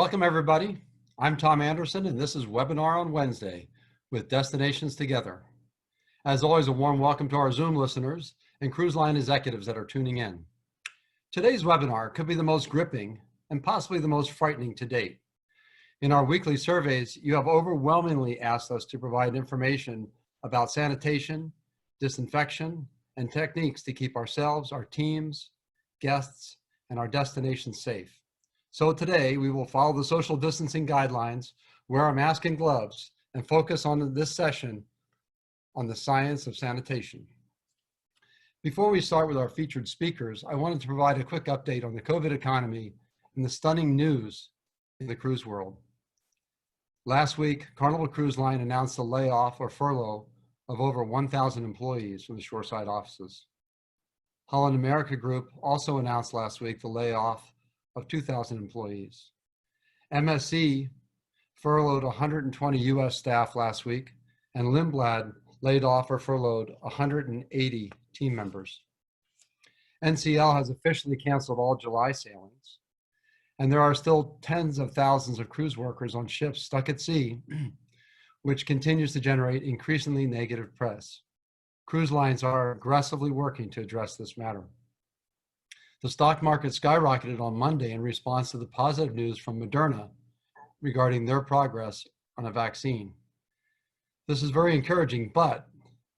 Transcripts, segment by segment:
Welcome, everybody. I'm Tom Anderson, and this is Webinar on Wednesday with Destinations Together. As always, a warm welcome to our Zoom listeners and cruise line executives that are tuning in. Today's webinar could be the most gripping and possibly the most frightening to date. In our weekly surveys, you have overwhelmingly asked us to provide information about sanitation, disinfection, and techniques to keep ourselves, our teams, guests, and our destinations safe. So today we will follow the social distancing guidelines, wear our mask and gloves, and focus on this session on the science of sanitation. Before we start with our featured speakers, I wanted to provide a quick update on the COVID economy and the stunning news in the cruise world. Last week, Carnival Cruise Line announced the layoff or furlough of over 1,000 employees from the shoreside offices. Holland America Group also announced last week the layoff of 2,000 employees. MSC furloughed 120 US staff last week, and Lindblad laid off or furloughed 180 team members. NCL has officially canceled all July sailings, and there are still tens of thousands of cruise workers on ships stuck at sea, which continues to generate increasingly negative press. Cruise lines are aggressively working to address this matter. The stock market skyrocketed on Monday in response to the positive news from Moderna regarding their progress on a vaccine. This is very encouraging, but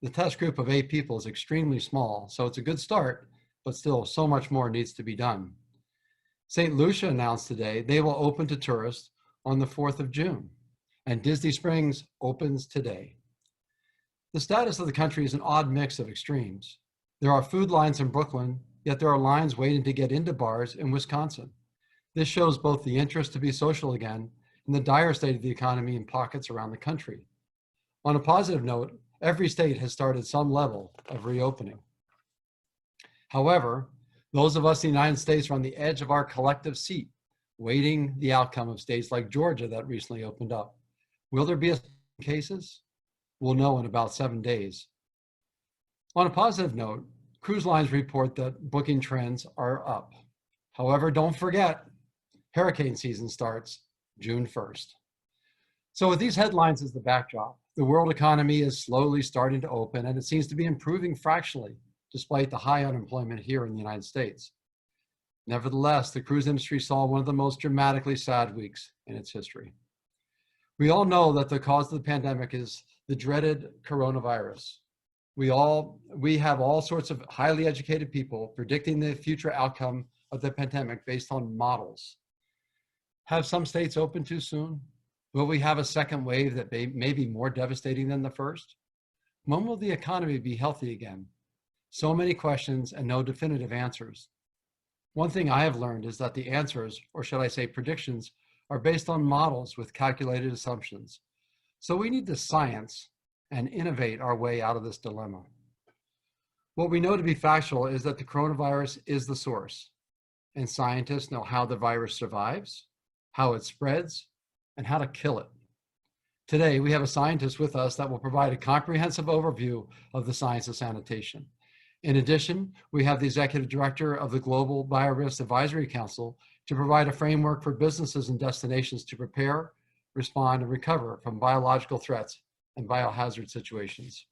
the test group of 8 people is extremely small, so it's a good start, but still so much more needs to be done. St. Lucia announced today they will open to tourists on the 4th of June, and Disney Springs opens today. The status of the country is an odd mix of extremes. There are food lines in Brooklyn, yet there are lines waiting to get into bars in Wisconsin. This shows both the interest to be social again and the dire state of the economy in pockets around the country. On a positive note, every state has started some level of reopening. However, those of us in the United States are on the edge of our collective seat, waiting the outcome of states like Georgia that recently opened up. Will there be cases? We'll know in about 7 days. On a positive note, cruise lines report that booking trends are up. However, don't forget, hurricane season starts June 1st. So with these headlines as the backdrop, the world economy is slowly starting to open, and it seems to be improving fractionally despite the high unemployment here in the United States. Nevertheless, the cruise industry saw one of the most dramatically sad weeks in its history. We all know that the cause of the pandemic is the dreaded coronavirus. We have all sorts of highly educated people predicting the future outcome of the pandemic based on models. Have some states open too soon? Will we have a second wave that may be more devastating than the first? When will the economy be healthy again? So many questions and no definitive answers. One thing I have learned is that the answers, or should I say predictions, are based on models with calculated assumptions. So we need the science and innovate our way out of this dilemma. What we know to be factual is that the coronavirus is the source, and scientists know how the virus survives, how it spreads, and how to kill it. Today, we have a scientist with us that will provide a comprehensive overview of the science of sanitation. In addition, we have the executive director of the Global BioRisk Advisory Council to provide a framework for businesses and destinations to prepare, respond, and recover from biological threats and biohazard situations.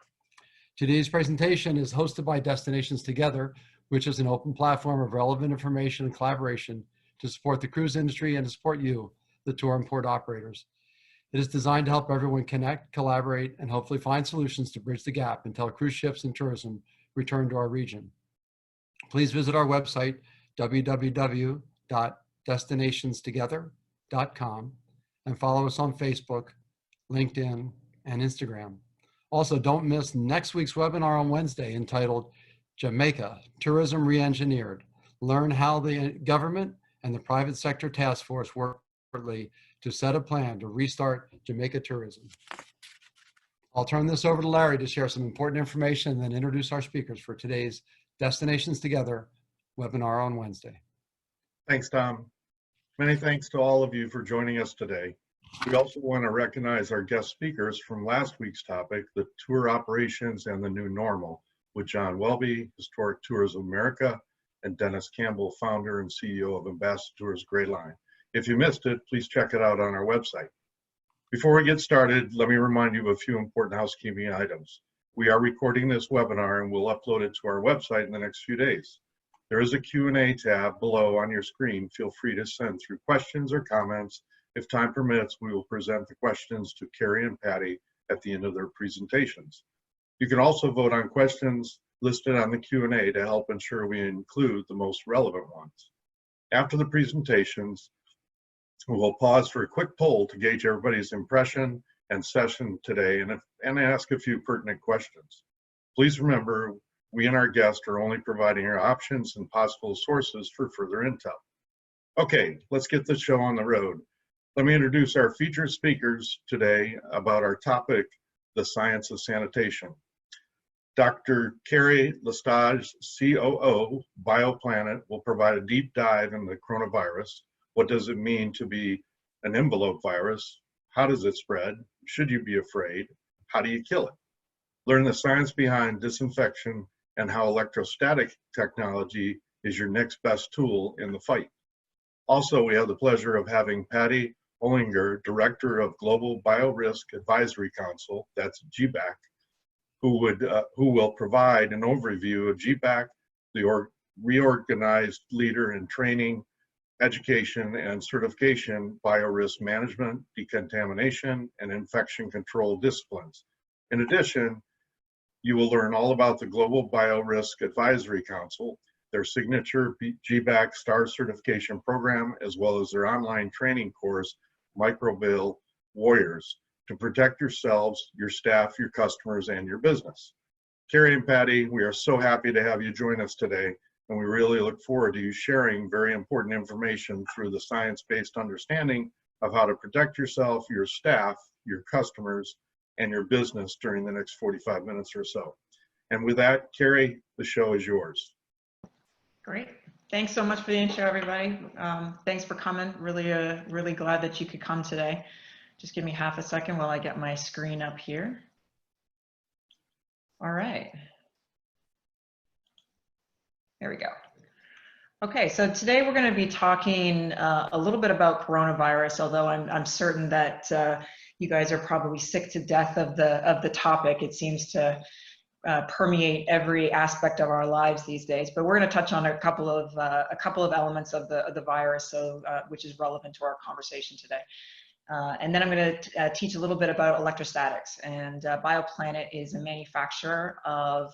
Today's presentation is hosted by Destinations Together, which is an open platform of relevant information and collaboration to support the cruise industry and to support you, the tour and port operators. It is designed to help everyone connect, collaborate, and hopefully find solutions to bridge the gap until cruise ships and tourism return to our region. Please visit our website, www.destinationstogether.com, and follow us on Facebook, LinkedIn, and Instagram. Also, don't miss next week's webinar on Wednesday entitled Jamaica Tourism Reengineered. Learn how the government and the private sector task force work to set a plan to restart Jamaica tourism. I'll turn this over to Larry to share some important information and then introduce our speakers for today's Destinations Together webinar on Wednesday. Thanks, Tom. Many thanks to all of you for joining us today. We also want to recognize our guest speakers from last week's topic, the tour operations and the new normal, with John Welby, Historic Tours of America, and Dennis Campbell, founder and CEO of Ambassadors Gray Line. If you missed it, please check it out on our website. Before we get started, let me remind you of a few important housekeeping items. We are recording this webinar and we'll upload it to our website in the next few days. There is a Q&A tab below on your screen. Feel free to send through questions or comments. If time permits, we will present the questions to Keri and Patty at the end of their presentations. You can also vote on questions listed on the Q&A to help ensure we include the most relevant ones. After the presentations, we will pause for a quick poll to gauge everybody's impression and session today and ask a few pertinent questions. Please remember, we and our guests are only providing our options and possible sources for further intel. Okay, let's get the show on the road. Let me introduce our featured speakers today about our topic, the science of sanitation. Dr. Keri Lestage, COO ByoPLanet, will provide a deep dive in the coronavirus. What does it mean to be an envelope virus? How does it spread? Should you be afraid? How do you kill it? Learn the science behind disinfection and how electrostatic technology is your next best tool in the fight. Also, we have the pleasure of having Patty Olinger, Director of Global BioRisk Advisory Council, that's GBAC, who will provide an overview of GBAC, the reorganized leader in training, education, and certification, biorisk management, decontamination, and infection control disciplines. In addition, you will learn all about the Global BioRisk Advisory Council, their signature GBAC Star Certification Program, as well as their online training course, Microbial Warriors, to protect yourselves, your staff, your customers, and your business. Keri and Patty, we are so happy to have you join us today, and we really look forward to you sharing very important information through the science-based understanding of how to protect yourself, your staff, your customers, and your business during the next 45 minutes or so. And with that, Keri, the show is yours. Great. Thanks so much for the intro, everybody. Thanks for coming. Really glad that you could come today. Just give me half a second while I get my screen up here. All right. There we go. Okay, so today we're going to be talking a little bit about coronavirus, although I'm certain that you guys are probably sick to death of the topic. It seems to permeate every aspect of our lives these days. But we're going to touch on a couple of elements of the virus, which is relevant to our conversation today. And then I'm going to teach a little bit about electrostatics. And ByoPLanet is a manufacturer of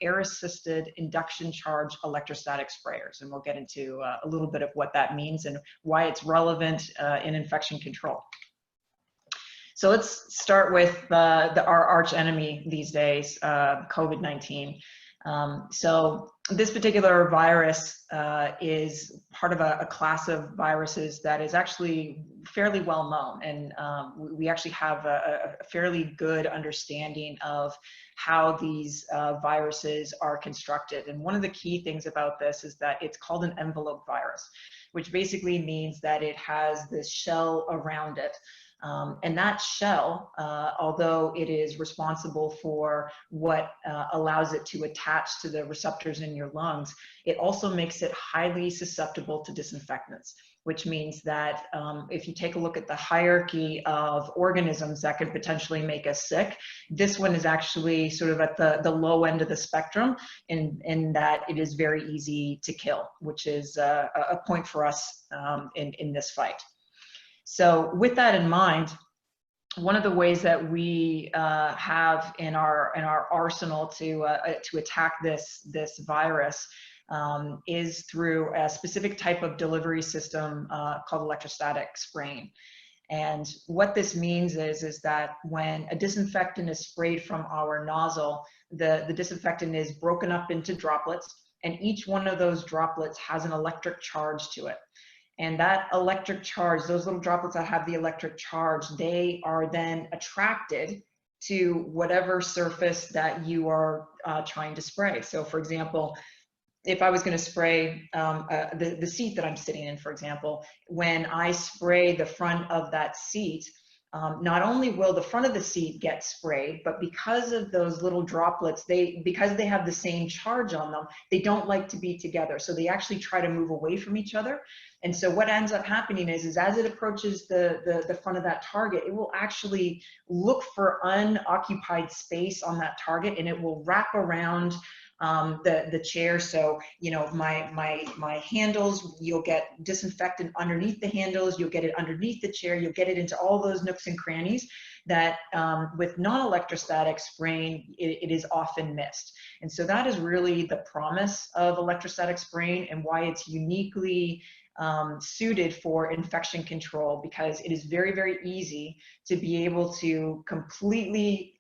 air-assisted induction charge electrostatic sprayers. And we'll get into a little bit of what that means and why it's relevant in infection control. So let's start with our arch enemy these days, COVID-19. So this particular virus is part of a class of viruses that is actually fairly well known, and we actually have a fairly good understanding of how these viruses are constructed. And one of the key things about this is that it's called an envelope virus, which basically means that it has this shell around it. And that shell, although it is responsible for what allows it to attach to the receptors in your lungs, it also makes it highly susceptible to disinfectants, which means that if you take a look at the hierarchy of organisms that could potentially make us sick, this one is actually sort of at the low end of the spectrum in that it is very easy to kill, which is a point for us in this fight. So with that in mind, one of the ways that we have in our arsenal to attack this virus is through a specific type of delivery system called electrostatic spraying. And what this means is that when a disinfectant is sprayed from our nozzle, the disinfectant is broken up into droplets, and each one of those droplets has an electric charge to it. And that electric charge, those little droplets that have the electric charge, they are then attracted to whatever surface that you are trying to spray. So for example, if I was going to spray the seat that I'm sitting in, for example, when I spray the front of that seat, not only will the front of the seat get sprayed, but because of those little droplets, because they have the same charge on them, they don't like to be together. So they actually try to move away from each other. And so what ends up happening is as it approaches the front of that target, it will actually look for unoccupied space on that target, and it will wrap around the chair. So, you know, my handles, you'll get disinfectant underneath the handles, you'll get it underneath the chair, you'll get it into all those nooks and crannies that with non-electrostatic spraying, it is often missed. And so that is really the promise of electrostatic spraying and why it's uniquely suited for infection control, because it is very, very easy to be able to completely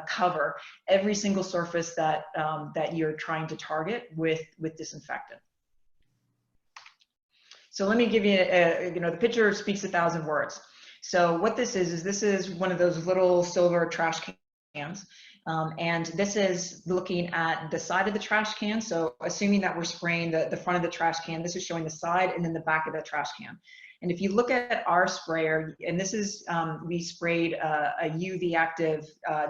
cover every single surface that that you're trying to target with disinfectant. So let me give you, you know, the picture speaks 1,000 words. So what this is one of those little silver trash cans. And this is looking at the side of the trash can. So assuming that we're spraying the front of the trash can, this is showing the side and then the back of the trash can. And if you look at our sprayer, and this is, we sprayed a UV active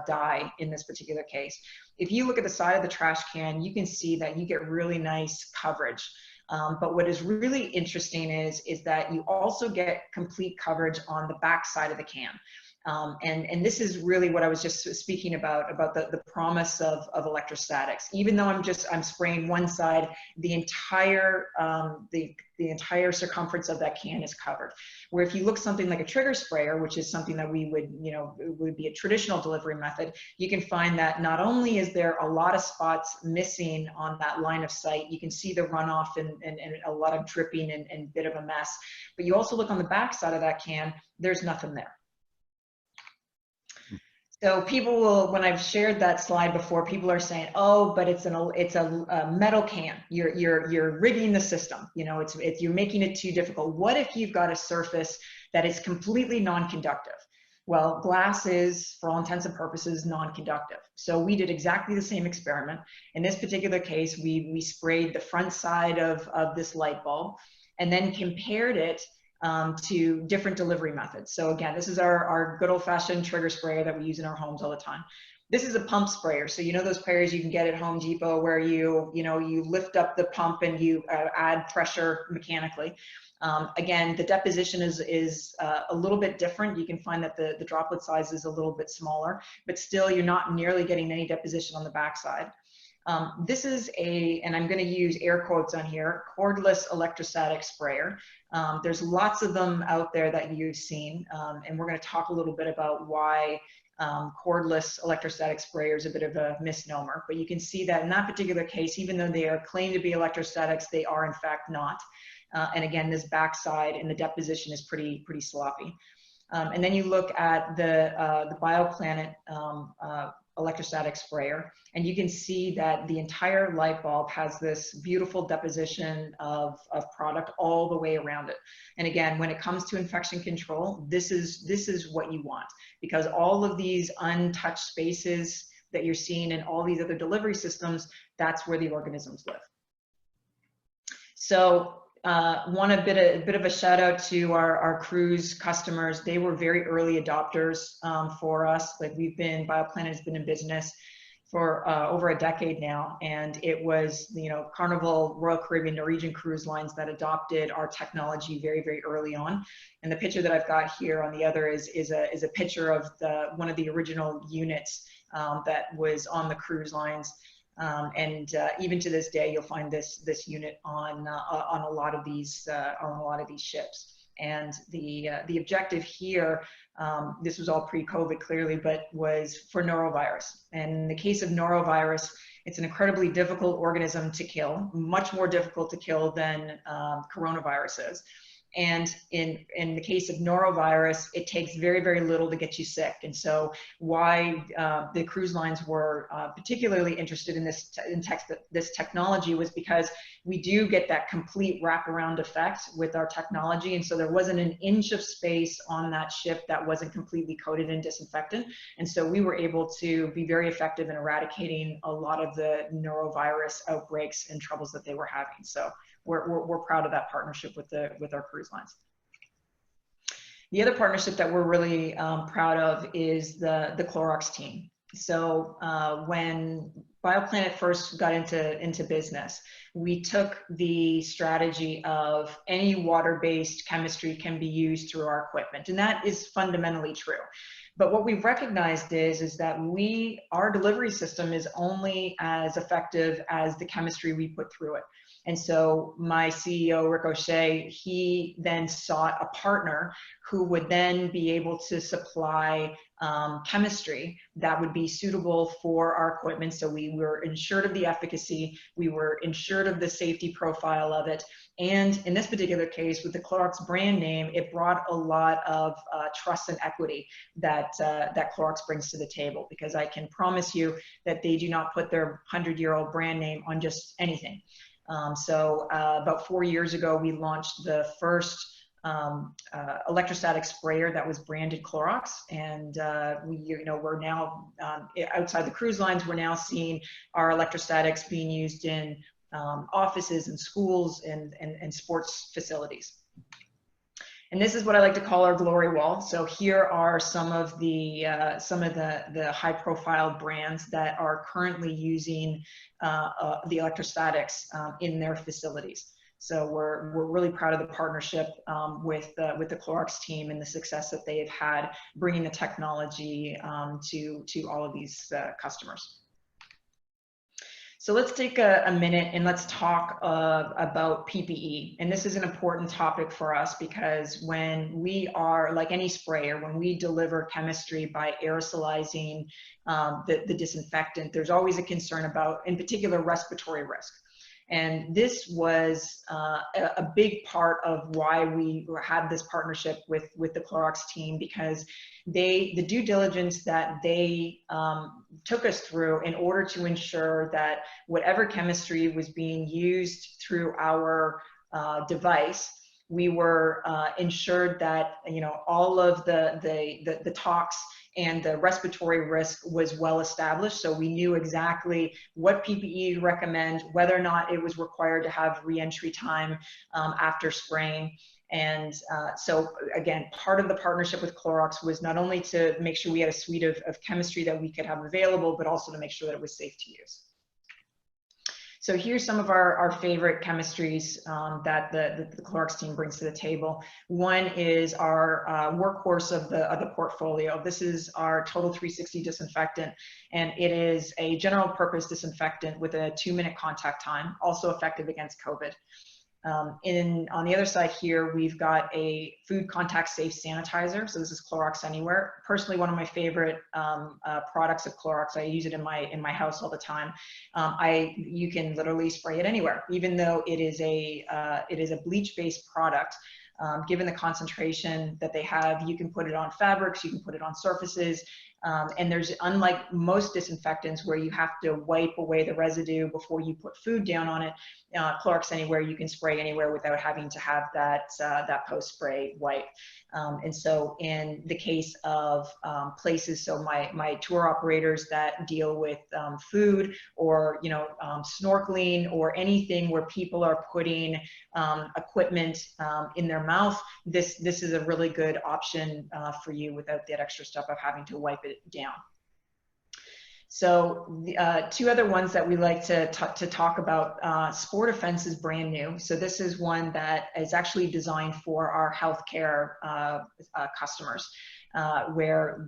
dye in this particular case. If you look at the side of the trash can, you can see that you get really nice coverage. But what is really interesting is that you also get complete coverage on the back side of the can. And this is really what I was just speaking about the promise of electrostatics. Even though I'm spraying one side, the entire the entire circumference of that can is covered. Where if you look something like a trigger sprayer, which is something that we would, you know, would be a traditional delivery method, you can find that not only is there a lot of spots missing on that line of sight, you can see the runoff and a lot of dripping and bit of a mess, but you also look on the back side of that can, there's nothing there. So people will, when I've shared that slide before, people are saying, "Oh, but it's a metal can. You're rigging the system. You know, you're making it too difficult." What if you've got a surface that is completely non-conductive? Well, glass is, for all intents and purposes, non-conductive. So we did exactly the same experiment. In this particular case, we sprayed the front side of this light bulb, and then compared it to different delivery methods. So again, this is our good old-fashioned trigger sprayer that we use in our homes all the time. This is a pump sprayer. So you know those sprayers you can get at Home Depot where you lift up the pump and you add pressure mechanically. Again, the deposition is a little bit different. You can find that the droplet size is a little bit smaller, but still you're not nearly getting any deposition on the backside. This is and I'm going to use air quotes on here, cordless electrostatic sprayer. There's lots of them out there that you've seen, and we're going to talk a little bit about why cordless electrostatic sprayer is a bit of a misnomer. But you can see that in that particular case, even though they are claimed to be electrostatics, they are in fact not. And again, this backside and the deposition is pretty sloppy. And then you look at the ByoPLanet electrostatic sprayer, and you can see that the entire light bulb has this beautiful deposition of product all the way around it. And again, when it comes to infection control, this is what you want, because all of these untouched spaces that you're seeing in all these other delivery systems, that's where the organisms live. So want a bit of a shout out to our cruise customers. They were very early adopters for us. Like ByoPLanet has been in business for over a decade now, and it was, you know, Carnival, Royal Caribbean, Norwegian Cruise Lines that adopted our technology very, very early on. And the picture that I've got here on the other is a picture of one of the original units that was on the cruise lines. Even to this day, you'll find this unit on a lot of these ships. And the objective here, this was all pre-COVID clearly, but was for norovirus. And in the case of norovirus, it's an incredibly difficult organism to kill, much more difficult to kill than coronavirus is. And in the case of norovirus, it takes very, very little to get you sick. And so why the cruise lines were particularly interested in this technology was because we do get that complete wraparound effect with our technology. And so there wasn't an inch of space on that ship that wasn't completely coated in disinfectant. And so we were able to be very effective in eradicating a lot of the norovirus outbreaks and troubles that they were having. So we're proud of that partnership with our cruise lines. The other partnership that we're really proud of is the Clorox team. So when BioPLanet first got into business, we took the strategy of any water-based chemistry can be used through our equipment, and that is fundamentally true. But what we've recognized is that our delivery system is only as effective as the chemistry we put through it. And so my CEO, Rick O'Shea, he then sought a partner who would then be able to supply chemistry that would be suitable for our equipment. So we were ensured of the efficacy, we were ensured of the safety profile of it. And in this particular case, with the Clorox brand name, it brought a lot of trust and equity that Clorox brings to the table, because I can promise you that they do not put their 100-year-old brand name on just anything. About 4 years ago, we launched the first electrostatic sprayer that was branded Clorox, and we're now outside the cruise lines. We're now seeing our electrostatics being used in offices and schools and sports facilities. And this is what I like to call our glory wall. So here are some of the high-profile brands that are currently using the electrostatics in their facilities. So we're really proud of the partnership with the Clorox team and the success that they have had bringing the technology to all of these customers. So let's take a minute and let's talk about PPE. And this is an important topic for us, because when we are, like any sprayer, when we deliver chemistry by aerosolizing the disinfectant, there's always a concern about, in particular, respiratory risk. And this was a big part of why we had this partnership with the Clorox team, because the due diligence that they took us through in order to ensure that whatever chemistry was being used through our device, we were ensured that all of the tox and the respiratory risk was well established. So we knew exactly what PPE to recommend, whether or not it was required to have re-entry time after spraying. And so again, part of the partnership with Clorox was not only to make sure we had a suite of chemistry that we could have available, but also to make sure that it was safe to use. So here's some of our favorite chemistries that the Clorox team brings to the table. One is our workhorse of the portfolio. This is our Total 360 disinfectant, and it is a general purpose disinfectant with a 2-minute contact time, also effective against COVID. On the other side here, we've got a food contact safe sanitizer. So this is Clorox Anywhere. Personally, one of my favorite products of Clorox. I use it in my house all the time. You can literally spray it anywhere, even though it is a bleach-based product. Given the concentration that they have, you can put it on fabrics, you can put it on surfaces. And there's, unlike most disinfectants where you have to wipe away the residue before you put food down on it, Clorox Anywhere, you can spray anywhere without having to have that post-spray wipe. And so in the case of places, so my tour operators that deal with food or snorkeling or anything where people are putting equipment in their mouth, this is a really good option for you without that extra step of having to wipe it down. So two other ones that we like to talk about. Sport Defense is brand new. So this is one that is actually designed for our healthcare customers, where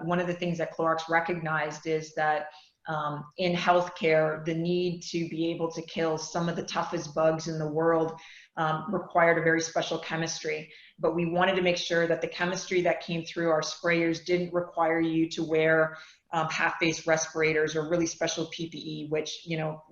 one of the things that Clorox recognized is that in healthcare, the need to be able to kill some of the toughest bugs in the world required a very special chemistry. But we wanted to make sure that the chemistry that came through our sprayers didn't require you to wear half-face respirators or really special PPE, which,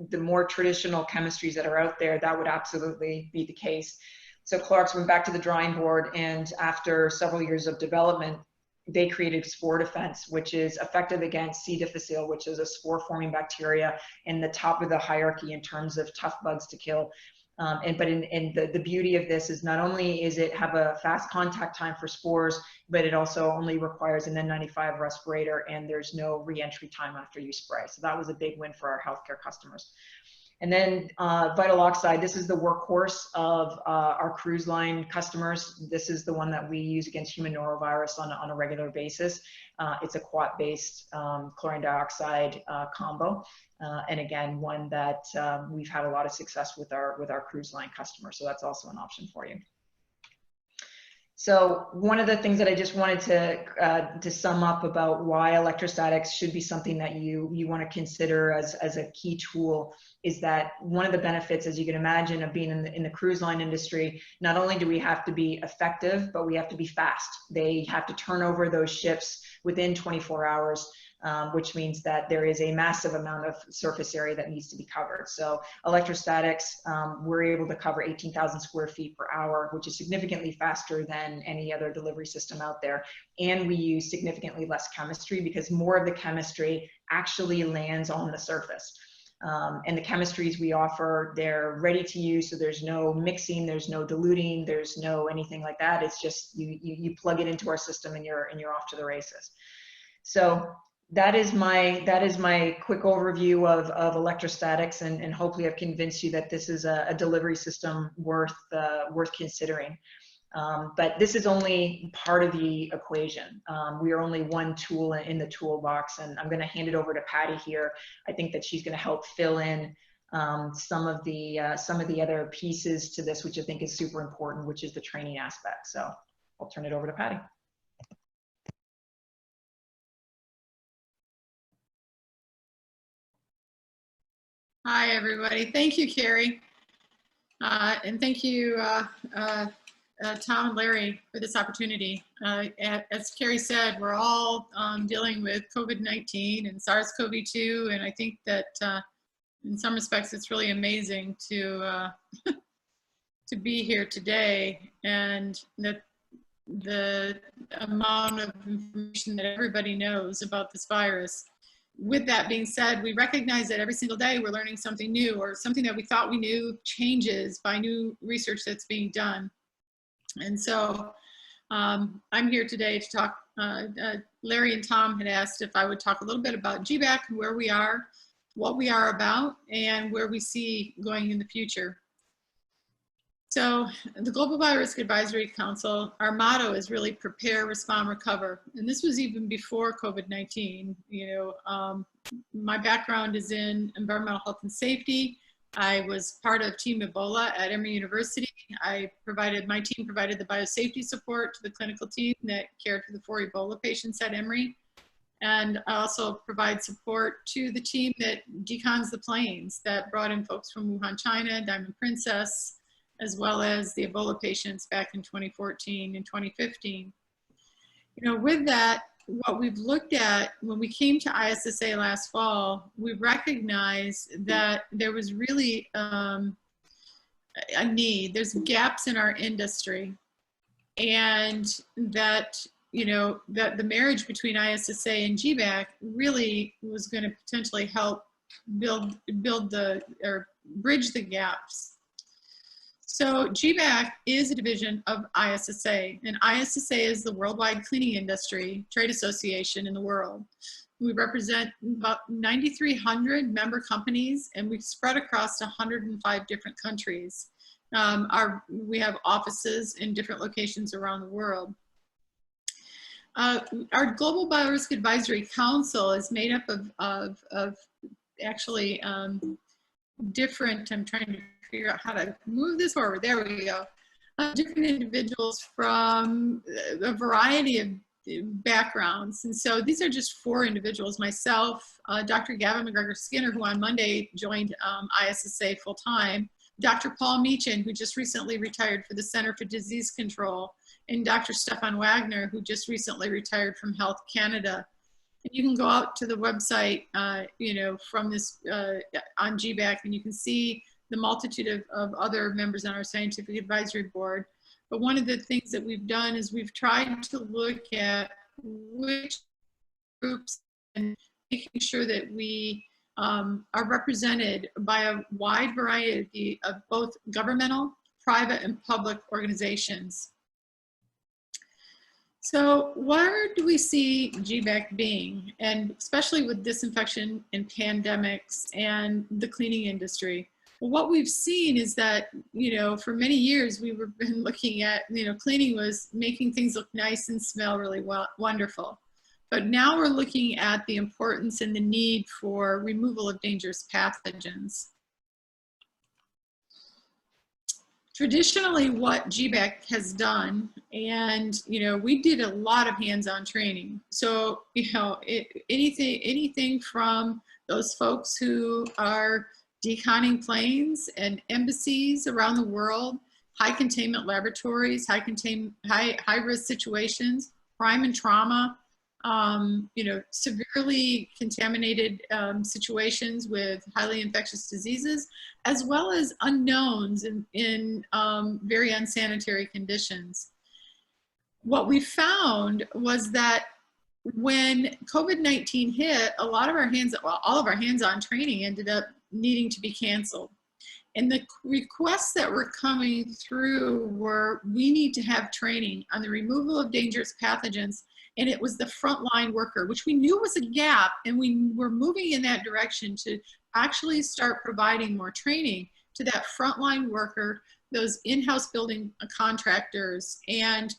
the more traditional chemistries that are out there, that would absolutely be the case. So Clorox went back to the drawing board, and after several years of development, they created Spore Defense, which is effective against C. difficile, which is a spore-forming bacteria in the top of the hierarchy in terms of tough bugs to kill. But the beauty of this is not only is it have a fast contact time for spores, but it also only requires an N95 respirator, and there's no re-entry time after you spray. So that was a big win for our healthcare customers. And then vital oxide, this is the workhorse of our cruise line customers. This is the one that we use against human norovirus on a regular basis. It's a quat-based chlorine dioxide combo. And again, one that we've had a lot of success with our cruise line customers. So that's also an option for you. So one of the things that I just wanted to sum up about why electrostatics should be something that you want to consider as a key tool is that one of the benefits, as you can imagine, of being in the cruise line industry, not only do we have to be effective, but we have to be fast. They have to turn over those ships within 24 hours. Which means that there is a massive amount of surface area that needs to be covered. So electrostatics, we're able to cover 18,000 square feet per hour, which is significantly faster than any other delivery system out there. And we use significantly less chemistry because more of the chemistry actually lands on the surface. And the chemistries we offer, they're ready to use, so there's no mixing, there's no diluting, there's no anything like that. It's just you plug it into our system and you're off to the races. So that is my quick overview of electrostatics, and hopefully I've convinced you that this is a delivery system worth considering. But this is only part of the equation. We are only one tool in the toolbox, and I'm going to hand it over to Patty here. I think that she's going to help fill in some of the other pieces to this, which I think is super important, which is the training aspect. So I'll turn it over to Patty. Hi, everybody. Thank you, Keri. And thank you, Tom and Larry, for this opportunity. As Keri said, we're all dealing with COVID-19 and SARS-CoV-2, and I think that in some respects it's really amazing to to be here today, and that the amount of information that everybody knows about this virus. With that being said, we recognize that every single day we're learning something new, or something that we thought we knew changes by new research that's being done. And so I'm here today to talk. Larry and Tom had asked if I would talk a little bit about GBAC and where we are, what we are about, and where we see going in the future. So the Global BioRisk Advisory Council, our motto is really prepare, respond, recover. And this was even before COVID-19. You know, my background is in environmental health and safety. I was part of Team Ebola at Emory University. My team provided the biosafety support to the clinical team that cared for the 4 Ebola patients at Emory. And I also provide support to the team that decons the planes that brought in folks from Wuhan, China, Diamond Princess, as well as the Ebola patients back in 2014 and 2015. You know, with that, what we've looked at when we came to ISSA last fall, we recognized that there was really a need. There's gaps in our industry, and that, you know, that the marriage between ISSA and GBAC really was going to potentially help bridge the gaps. So GBAC is a division of ISSA, and ISSA is the worldwide cleaning industry trade association in the world. We represent about 9,300 member companies, and we've spread across 105 different countries. We have offices in different locations around the world. Our Global BioRisk Advisory Council is made up of actually different, I'm trying to figure out how to move this forward. There we go. Different individuals from a variety of backgrounds. And so these are just 4 individuals. Myself, Dr. Gavin McGregor-Skinner, who on Monday joined ISSA full-time, Dr. Paul Meechan, who just recently retired for the Center for Disease Control, and Dr. Stefan Wagner, who just recently retired from Health Canada. And you can go out to the website, you know, from this on GBAC, and you can see the multitude of other members on our scientific advisory board. But one of the things that we've done is we've tried to look at which groups and making sure that we are represented by a wide variety of both governmental, private, and public organizations. So where do we see GBAC being, and especially with disinfection and pandemics and the cleaning industry? Well, what we've seen is that, for many years we were been looking at, cleaning was making things look nice and smell really wonderful. But now we're looking at the importance and the need for removal of dangerous pathogens. Traditionally, what GBAC has done, and we did a lot of hands-on training. So anything from those folks who are deconning planes and embassies around the world, high containment laboratories, high risk situations, crime and trauma, severely contaminated situations with highly infectious diseases, as well as unknowns in very unsanitary conditions. What we found was that when COVID-19 hit, all of our hands-on training ended up needing to be canceled. And the requests that were coming through were, we need to have training on the removal of dangerous pathogens. And it was the frontline worker, which we knew was a gap, and we were moving in that direction to actually start providing more training to that frontline worker, those in-house building contractors, and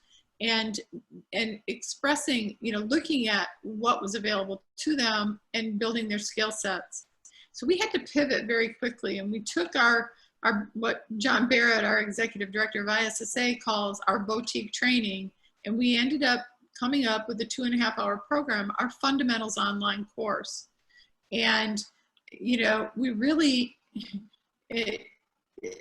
expressing, looking at what was available to them and building their skill sets. So we had to pivot very quickly, and we took our what John Barrett, our executive director of ISSA, calls our boutique training, and we ended up coming up with a 2.5-hour program, our fundamentals online course. And we really,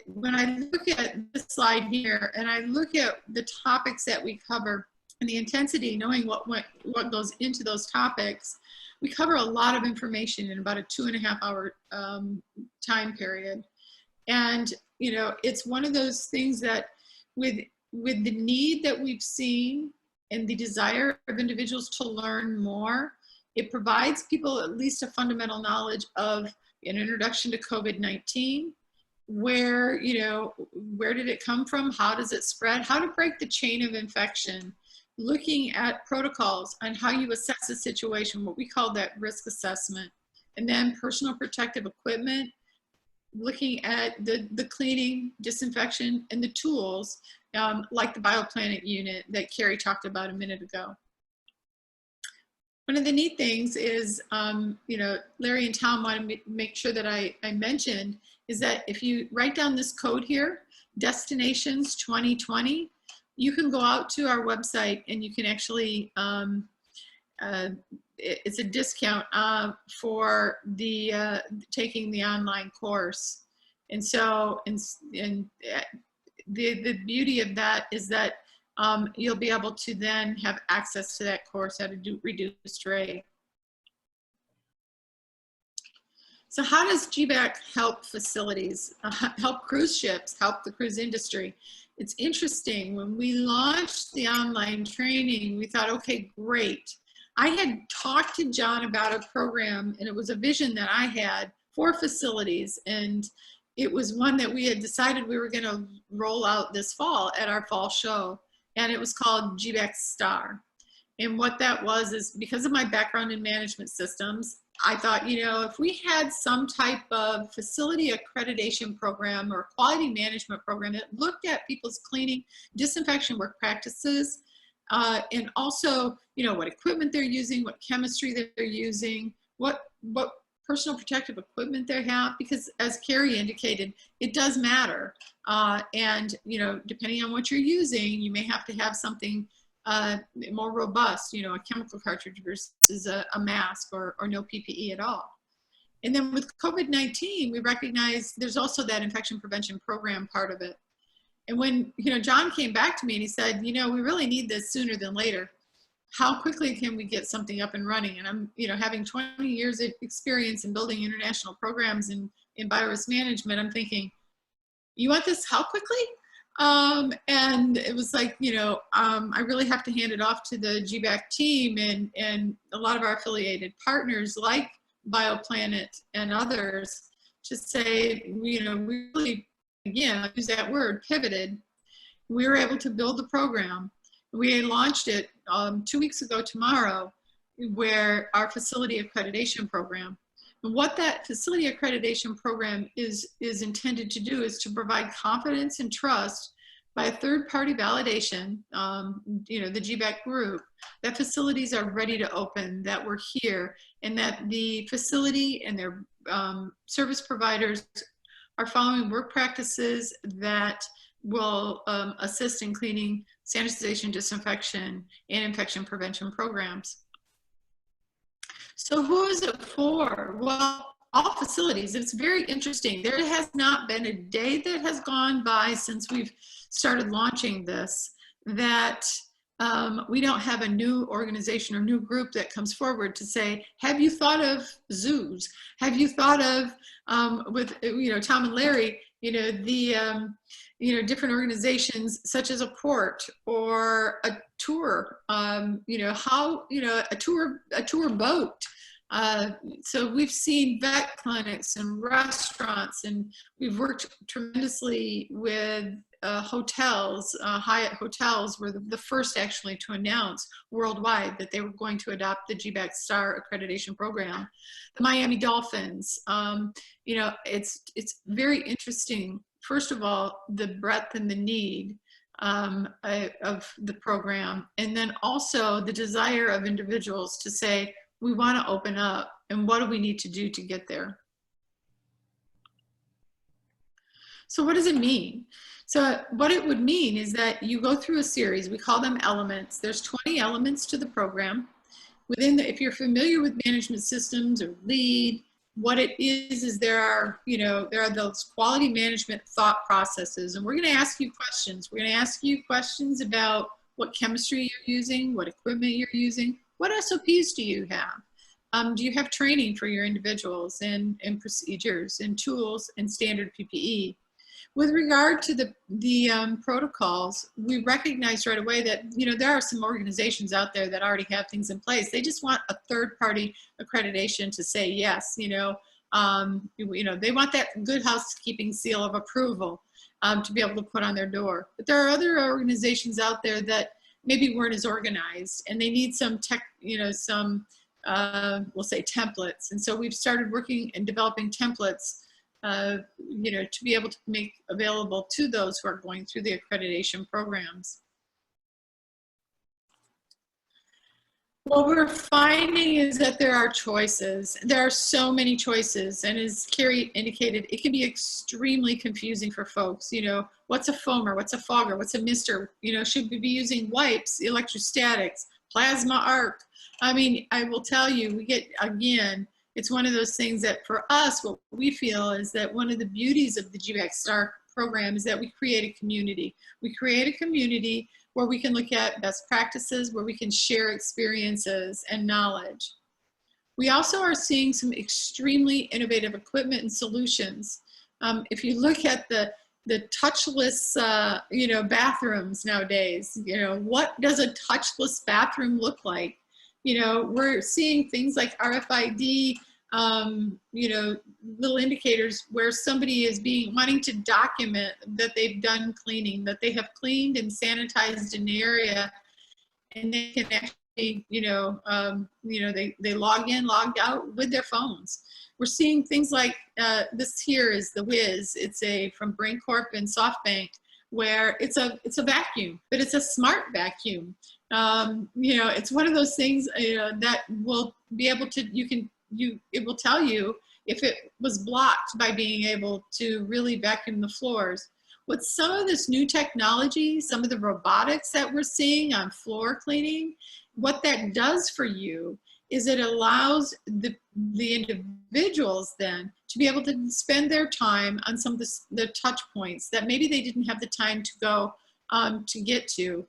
when I look at this slide here and I look at the topics that we cover and the intensity, knowing what goes into those topics, we cover a lot of information in about a 2.5-hour time period. And it's one of those things that with the need that we've seen and the desire of individuals to learn more, it provides people at least a fundamental knowledge of an introduction to COVID-19, where did it come from, how does it spread, how to break the chain of infection, looking at protocols on how you assess a situation, what we call that risk assessment, and then personal protective equipment, looking at the cleaning, disinfection, and the tools, like the BioPLanet unit that Keri talked about a minute ago. One of the neat things is, Larry and Tom want to make sure that I mentioned, is that if you write down this code here, Destinations 2020, you can go out to our website and you can actually, it's a discount for the taking the online course. And so, the beauty of that is that you'll be able to then have access to that course at a reduced rate. So how does GBAC help facilities, help cruise ships, help the cruise industry? It's interesting, when we launched the online training, we thought, okay, great. I had talked to John about a program, and it was a vision that I had for facilities, and it was one that we had decided we were going to roll out this fall at our fall show, and it was called GBAC Star. And what that was is, because of my background in management systems, I thought, if we had some type of facility accreditation program or quality management program that looked at people's cleaning, disinfection work practices, and also, what equipment they're using, what chemistry they're using, what personal protective equipment they have, because as Keri indicated, it does matter. And, depending on what you're using, you may have to have something more robust, a chemical cartridge versus a mask, or no PPE at all. And then with COVID-19, we recognize there's also that infection prevention program part of it. And when, John came back to me and he said, we really need this sooner than later. How quickly can we get something up and running? And I'm, having 20 years of experience in building international programs in BioRisk management, I'm thinking, you want this how quickly? And it was like, I really have to hand it off to the GBAC team and a lot of our affiliated partners like BioPLanet and others to say, we really, again, I use that word, pivoted. We were able to build the program. We launched it 2 weeks ago tomorrow, where our facility accreditation program. And what that facility accreditation program is intended to do is to provide confidence and trust by a third-party validation, the GBAC group, that facilities are ready to open, that we're here, and that the facility and their service providers are following work practices that will assist in cleaning, sanitization, disinfection, and infection prevention programs. So who is it for? Well, all facilities. It's very interesting. There has not been a day that has gone by since we've started launching this that we don't have a new organization or new group that comes forward to say, have you thought of zoos? Have you thought of, with Tom and Larry, different organizations such as a port or a tour, a tour boat. So we've seen vet clinics and restaurants, and we've worked tremendously with hotels. Hyatt Hotels were the first actually to announce worldwide that they were going to adopt the GBAC Star Accreditation Program. The Miami Dolphins, it's very interesting. First of all, the breadth and the need of the program, and then also the desire of individuals to say, we want to open up, and what do we need to do to get there? So what does it mean? So what it would mean is that you go through a series, we call them elements. There's 20 elements to the program. If you're familiar with management systems or LEAD, what it is there are those quality management thought processes, and we're going to ask you questions. We're going to ask you questions about what chemistry you're using, what equipment you're using, what SOPs do you have? Do you have training for your individuals and procedures and tools and standard PPE? With regard to the protocols, we recognize right away that there are some organizations out there that already have things in place. They just want a third-party accreditation to say yes. They want that good housekeeping seal of approval to be able to put on their door. But there are other organizations out there that maybe weren't as organized, and they need some we'll say templates. And so we've started working and developing templates to be able to make available to those who are going through the accreditation programs. What we're finding is that there are choices. There are so many choices. And as Keri indicated, it can be extremely confusing for folks. What's a foamer? What's a fogger? What's a mister? Should we be using wipes, electrostatics, plasma arc? I mean, I will tell you, it's one of those things that for us, what we feel is that one of the beauties of the GBAC Star program is that we create a community. We create a community where we can look at best practices, where we can share experiences and knowledge. We also are seeing some extremely innovative equipment and solutions. If you look at the touchless, bathrooms nowadays, what does a touchless bathroom look like? We're seeing things like RFID, little indicators where somebody is wanting to document that they've done cleaning, that they have cleaned and sanitized an area, and they can actually, they log in, log out with their phones. We're seeing things like this here is the Whiz. It's from BrainCorp and SoftBank, where it's a vacuum, but it's a smart vacuum. It's one of those things that will be able to, it will tell you if it was blocked by being able to really vacuum the floors. With some of this new technology, some of the robotics that we're seeing on floor cleaning, what that does for you is it allows the individuals then to be able to spend their time on some of the touch points that maybe they didn't have the time to go to get to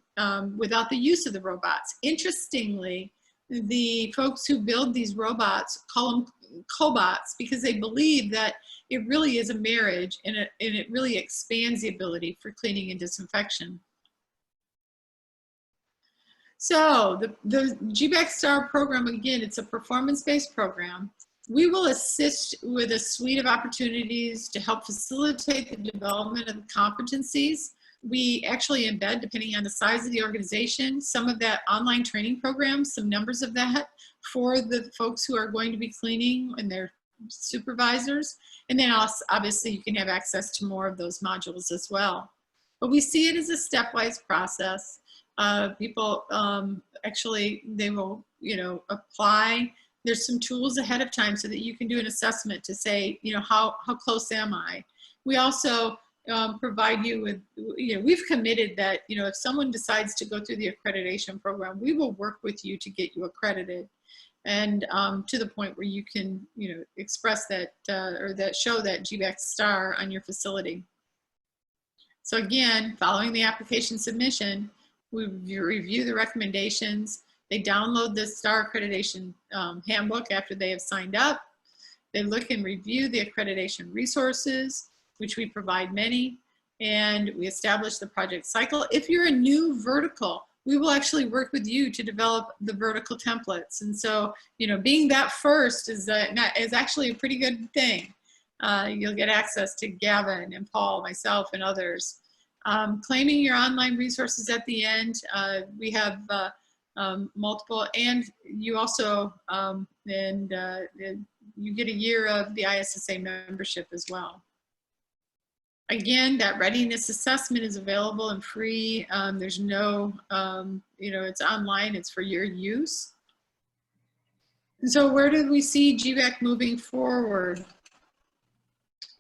without the use of the robots. Interestingly, the folks who build these robots call them cobots because they believe that it really is a marriage and it really expands the ability for cleaning and disinfection. So the GBAC Star program, again, it's a performance-based program. We will assist with a suite of opportunities to help facilitate the development of the competencies we actually embed, depending on the size of the organization, some of that online training program, some numbers of that for the folks who are going to be cleaning and their supervisors. And then also, obviously you can have access to more of those modules as well. But we see it as a stepwise process. People actually, they will, apply. There's some tools ahead of time so that you can do an assessment to say, how close am I? We also provide you with, we've committed that, if someone decides to go through the accreditation program, we will work with you to get you accredited. And to the point where you can, express that or that show that GBAC Star on your facility. So again, following the application submission, we review the recommendations. They download the Star Accreditation handbook after they have signed up. They look and review the accreditation resources, which we provide many, and we establish the project cycle. If you're a new vertical, we will actually work with you to develop the vertical templates. And so, being that first is actually a pretty good thing. You'll get access to Gavin and Paul, myself, and others. Claiming your online resources at the end. We have multiple, and you also, you get a year of the ISSA membership as well. Again, that readiness assessment is available and free. There's no, it's online, it's for your use. And so where do we see GBAC moving forward?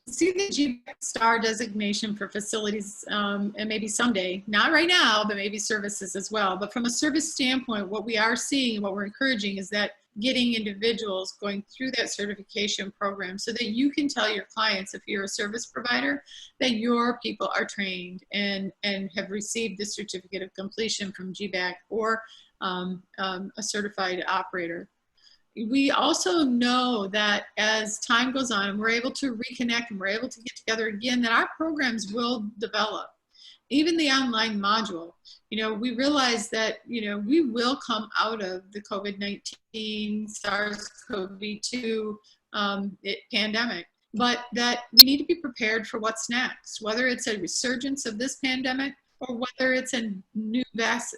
See the GBAC Star designation for facilities, and maybe someday, not right now, but maybe services as well. But from a service standpoint, what we are seeing, what we're encouraging is that getting individuals going through that certification program so that you can tell your clients, if you're a service provider, that your people are trained and have received the certificate of completion from GBAC or a certified operator. We also know that as time goes on, we're able to reconnect and we're able to get together again, that our programs will develop. Even the online module, we realize that, we will come out of the COVID-19, SARS-CoV-2 pandemic, but that we need to be prepared for what's next, whether it's a resurgence of this pandemic or whether it's a new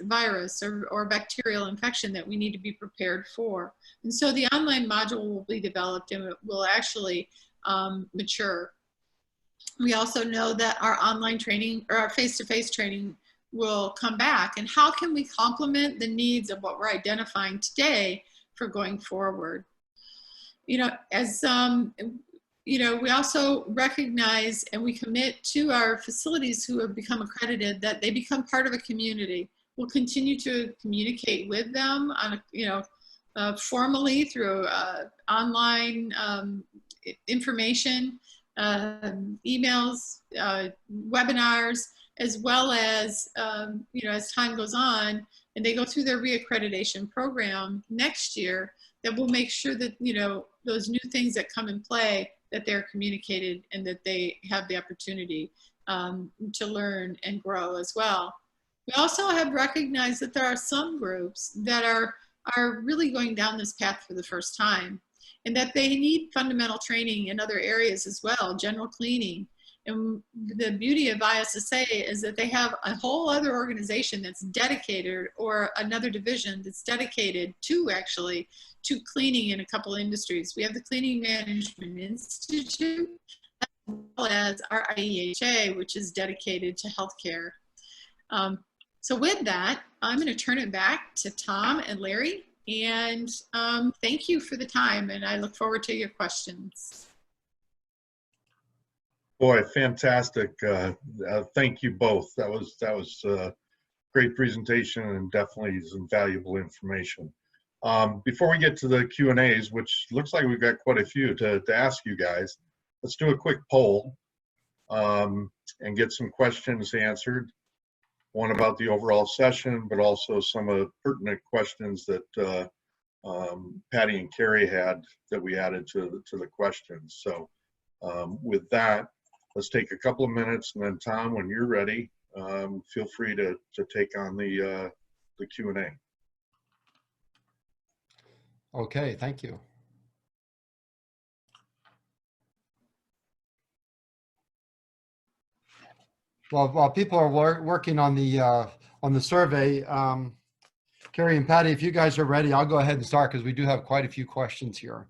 virus or bacterial infection that we need to be prepared for. And so the online module will be developed and it will actually mature. We also know that our online training or our face-to-face training will come back. And how can we complement the needs of what we're identifying today for going forward? We also recognize and we commit to our facilities who have become accredited that they become part of a community. We'll continue to communicate with them on formally through online information, emails, webinars, as well as, as time goes on and they go through their reaccreditation program next year, that we'll make sure that, those new things that come in play, that they're communicated and that they have the opportunity to learn and grow as well. We also have recognized that there are some groups that are really going down this path for the first time, and that they need fundamental training in other areas as well, general cleaning. And the beauty of ISSA is that they have a whole other organization that's dedicated, or another division that's dedicated to to cleaning in a couple of industries. We have the Cleaning Management Institute, as well as our IEHA, which is dedicated to healthcare. So with that, I'm going to turn it back to Tom and Larry. And thank you for the time, and I look forward to your questions. Boy, fantastic. Thank you both. That was a great presentation and definitely some valuable information. Before we get to the Q&As, which looks like we've got quite a few to ask you guys, let's do a quick poll and get some questions answered. One about the overall session, but also some pertinent questions that Patty and Keri had that we added to the questions. So with that, let's take a couple of minutes, and then Tom, when you're ready, feel free to take on the Q&A. Okay, thank you. Well, while people are working on the survey, Keri and Patty, if you guys are ready, I'll go ahead and start because we do have quite a few questions here.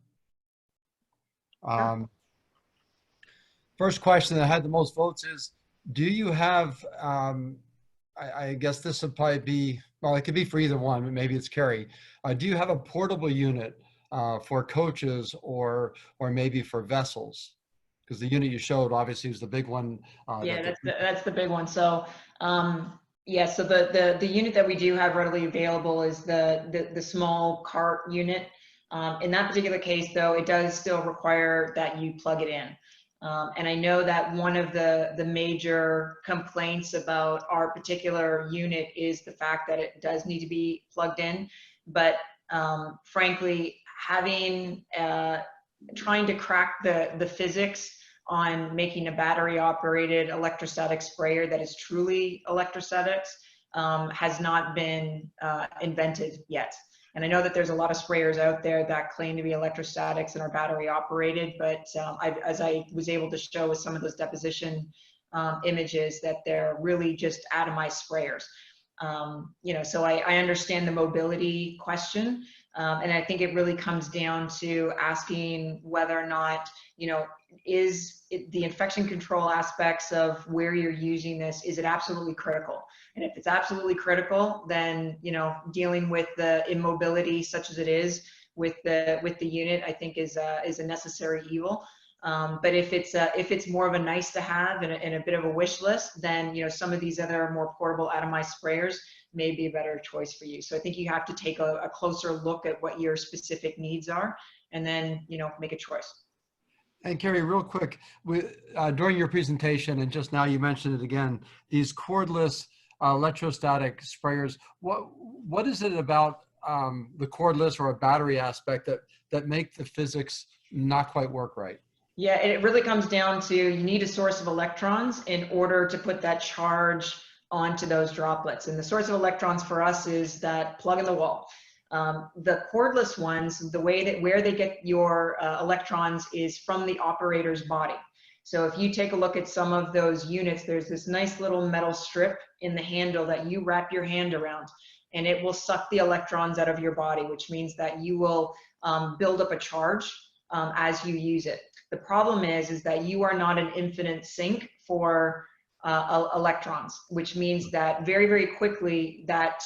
First question that had the most votes is, do you have, I guess this would probably be, well, it could be for either one, but maybe it's Keri. Do you have a portable unit for coaches or maybe for vessels? Because the unit you showed obviously was the big one. Yeah, that's the big one. So yeah, so the unit that we do have readily available is the small cart unit. In that particular case, though, it does still require that you plug it in. And I know that one of the major complaints about our particular unit is the fact that it does need to be plugged in. But frankly, trying to crack the physics on making a battery operated electrostatic sprayer that is truly electrostatics has not been invented yet. And I know that there's a lot of sprayers out there that claim to be electrostatics and are battery operated, but as I was able to show with some of those deposition images, that they're really just atomized sprayers. So I understand the mobility question. And I think it really comes down to asking whether or not, is it the infection control aspects of where you're using this, is it absolutely critical? And if it's absolutely critical, then, dealing with the immobility such as it is with the unit, I think is a necessary evil. But if it's more of a nice to have and a bit of a wish list, then, some of these other more portable atomized sprayers may be a better choice for you. So I think you have to take a closer look at what your specific needs are and then, make a choice. And Keri, real quick, during your presentation, and just now you mentioned it again, these cordless electrostatic sprayers, what is it about the cordless or a battery aspect that make the physics not quite work right? Yeah, it really comes down to, you need a source of electrons in order to put that charge onto those droplets. And the source of electrons for us is that plug in the wall. The cordless ones, where they get your electrons is from the operator's body. So if you take a look at some of those units, there's this nice little metal strip in the handle that you wrap your hand around, and it will suck the electrons out of your body, which means that you will build up a charge as you use it. The problem is that you are not an infinite sink for electrons, which means that very, very quickly that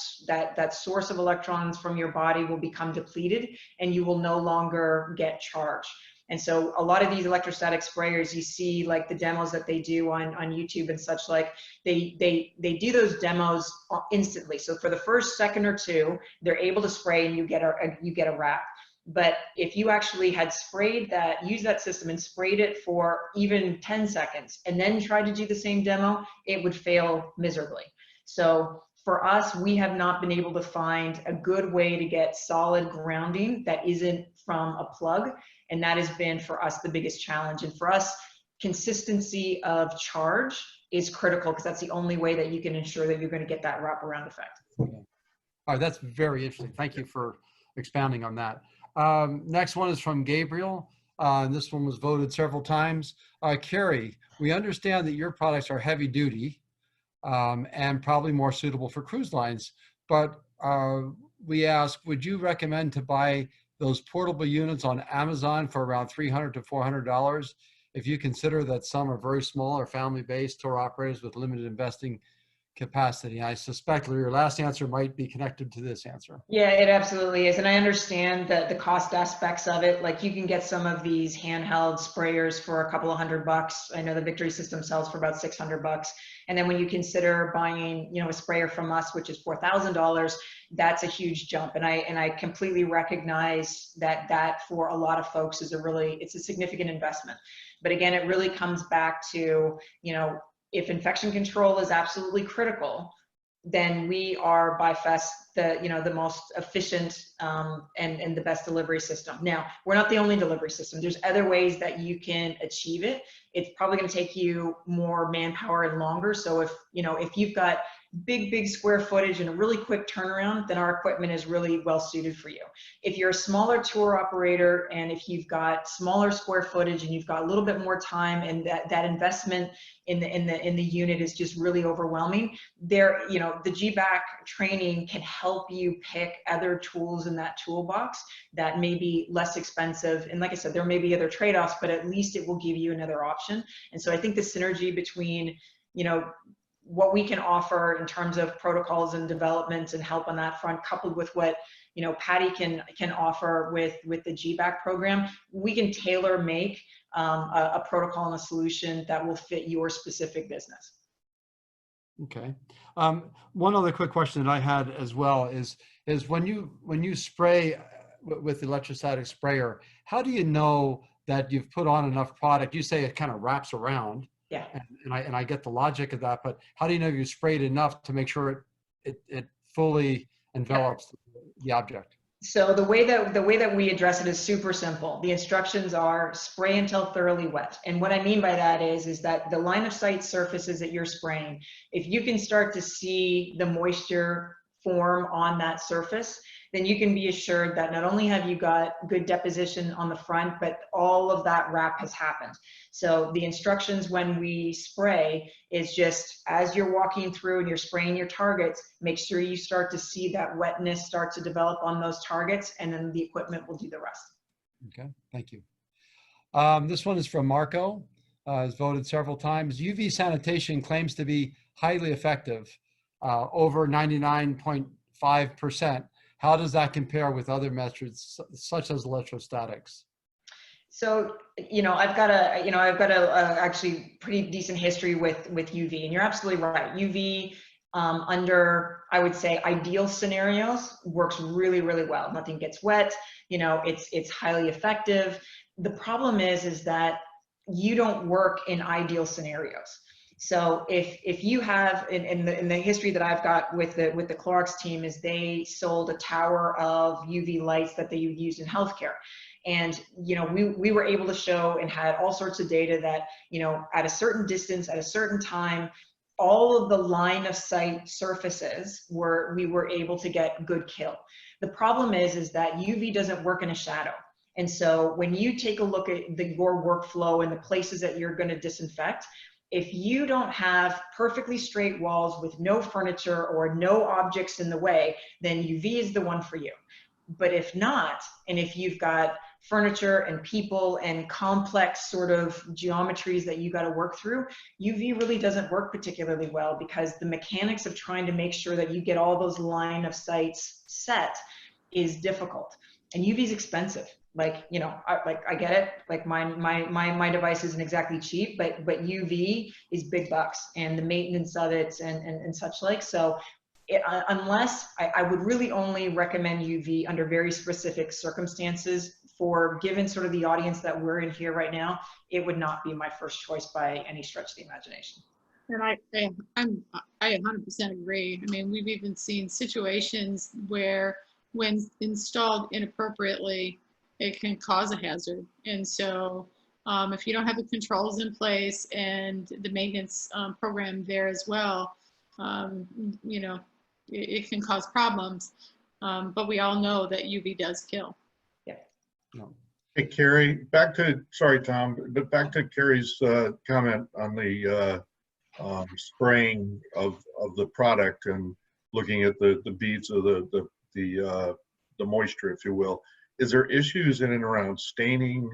source of electrons from your body will become depleted and you will no longer get charge. And so a lot of these electrostatic sprayers, you see like the demos that they do on YouTube and such, like they do those demos instantly. So for the first second or two, they're able to spray and you get a wrap. But if you actually had used that system and sprayed it for even 10 seconds and then tried to do the same demo, it would fail miserably. So for us, we have not been able to find a good way to get solid grounding that isn't from a plug. And that has been for us the biggest challenge. And for us, consistency of charge is critical because that's the only way that you can ensure that you're going to get that wraparound effect. All right, that's very interesting. Thank you for expounding on that. Next one is from Gabriel. This one was voted several times. Keri, we understand that your products are heavy duty and probably more suitable for cruise lines, but we ask, would you recommend to buy those portable units on Amazon for around $300 to $400 if you consider that some are very small or family-based tour operators with limited investing capacity? I suspect your last answer might be connected to this answer. Yeah, it absolutely is. And I understand the cost aspects of it. Like you can get some of these handheld sprayers for a couple of $100. I know the Victory system sells for about $600. And then when you consider buying, a sprayer from us, which is $4,000, that's a huge jump. And I completely recognize that for a lot of folks it's a significant investment. But again, it really comes back to, if infection control is absolutely critical, then we are by far the most efficient and the best delivery system. Now, we're not the only delivery system. There's other ways that you can achieve it. It's probably going to take you more manpower and longer. So if you've got big square footage and a really quick turnaround, then our equipment is really well suited for you. If you're a smaller tour operator and if you've got smaller square footage and you've got a little bit more time and that investment in the unit is just really overwhelming, there, you know, the GBAC training can help you pick other tools in that toolbox that may be less expensive. And like I said, there may be other trade-offs, but at least it will give you another option. And so I think the synergy between, you know, what we can offer in terms of protocols and development and help on that front, coupled with what, you know, Patty can offer with the GBAC program, we can tailor make a protocol and a solution that will fit your specific business. Okay. One other quick question that I had as well is when you spray with the electrostatic sprayer, how do you know that you've put on enough product? You say it kind of wraps around. Yeah. And I get the logic of that, but how do you know you sprayed enough to make sure it fully envelops the object? So the way that we address it is super simple. The instructions are spray until thoroughly wet. And what I mean by that is that the line of sight surfaces that you're spraying, if you can start to see the moisture form on that surface, then you can be assured that not only have you got good deposition on the front, but all of that wrap has happened. So the instructions when we spray is just as you're walking through and you're spraying your targets, make sure you start to see that wetness start to develop on those targets, and then the equipment will do the rest. Okay, thank you. This one is from Marco, has voted several times. UV sanitation claims to be highly effective, over 99.5%. How does that compare with other methods such as electrostatics? So, you know, I've got a actually pretty decent history with UV, and you're absolutely right. UV under, I would say, ideal scenarios works really, really well. Nothing gets wet. You know, it's highly effective. The problem is that you don't work in ideal scenarios. So if you have in the history that I've got with the Clorox team is they sold a tower of UV lights that they used in healthcare. And, you know, we were able to show and had all sorts of data that, you know, at a certain distance, at a certain time, all of the line of sight surfaces we were able to get good kill. The problem is that UV doesn't work in a shadow. And so when you take a look at your workflow and the places that you're going to disinfect, if you don't have perfectly straight walls with no furniture or no objects in the way, then UV is the one for you. But if not, and if you've got furniture and people and complex sort of geometries that you got to work through, UV really doesn't work particularly well because the mechanics of trying to make sure that you get all those line of sights set is difficult. And UV is expensive. Like, you know, I get it. Like my device isn't exactly cheap, but UV is big bucks, and the maintenance of it and such like. So unless I would really only recommend UV under very specific circumstances for given sort of the audience that we're in here right now, it would not be my first choice by any stretch of the imagination. And I 100% agree. I mean, we've even seen situations where when installed inappropriately, it can cause a hazard. And so if you don't have the controls in place and the maintenance program there as well, you know, it can cause problems. But we all know that UV does kill. Yeah. No. Hey, Keri, sorry, Tom, but back to Keri's comment on the spraying of the product and looking at the beads of the moisture, if you will. Is there issues in and around staining?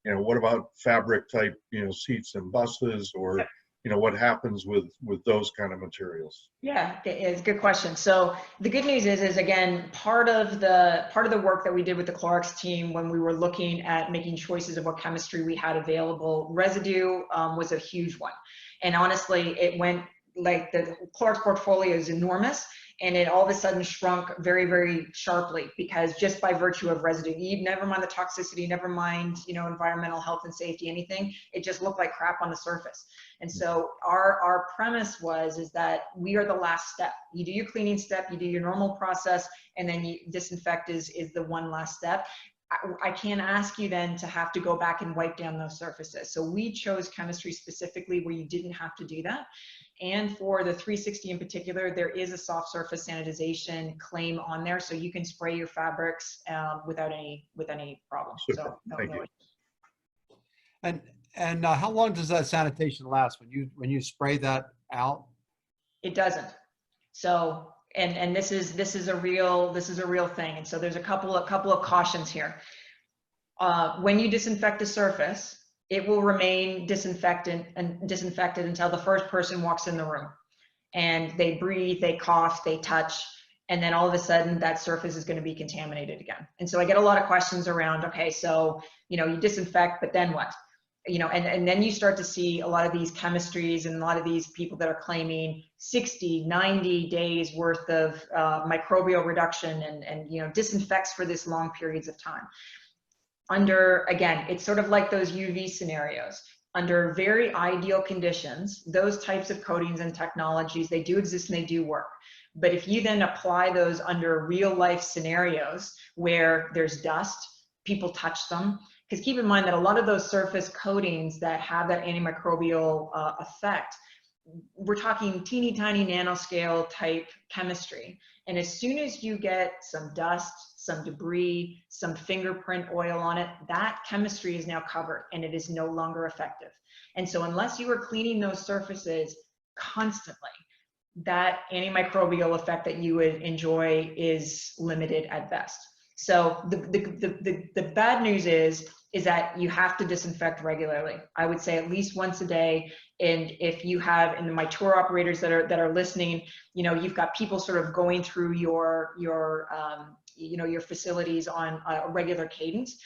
You know, what about fabric type, you know, seats and buses, or, you know, what happens with those kind of materials? Yeah, it's a good question. So the good news is again, part of the work that we did with the Clorox team when we were looking at making choices of what chemistry we had available, residue was a huge one. And honestly, it went like the Clorox portfolio is enormous. And it all of a sudden shrunk very, very sharply because just by virtue of residue, never mind the toxicity, never mind, you know, environmental health and safety, anything, it just looked like crap on the surface. And so our premise is that we are the last step. You do your cleaning step, you do your normal process, and then you disinfect is the one last step. I can't ask you then to have to go back and wipe down those surfaces. So we chose chemistry specifically where you didn't have to do that. And for the 360 in particular, there is a soft surface sanitization claim on there, so you can spray your fabrics without any problem. Super. So Thank you. And how long does that sanitation last when you spray that out? It doesn't. So and this is a real thing. And so there's a couple of cautions here. When you disinfect a surface, it will remain disinfected until the first person walks in the room, and they breathe, they cough, they touch, and then all of a sudden that surface is going to be contaminated again. And so I get a lot of questions around, okay, so you disinfect, but then what? And then you start to see a lot of these chemistries and a lot of these people that are claiming 60, 90 days worth of microbial reduction and disinfects for this long periods of time. Again, it's sort of like those UV scenarios. Under very ideal conditions, those types of coatings and technologies, they do exist and they do work. But if you then apply those under real life scenarios where there's dust, people touch them, because keep in mind that a lot of those surface coatings that have that antimicrobial effect, we're talking teeny tiny nanoscale type chemistry. And as soon as you get some dust, some debris, some fingerprint oil on it, that chemistry is now covered and it is no longer effective. And so unless you are cleaning those surfaces constantly, that antimicrobial effect that you would enjoy is limited at best. So the bad news is that you have to disinfect regularly. I would say at least once a day. And if you have, and my tour operators that are listening, you've got people sort of going through your facilities on a regular cadence.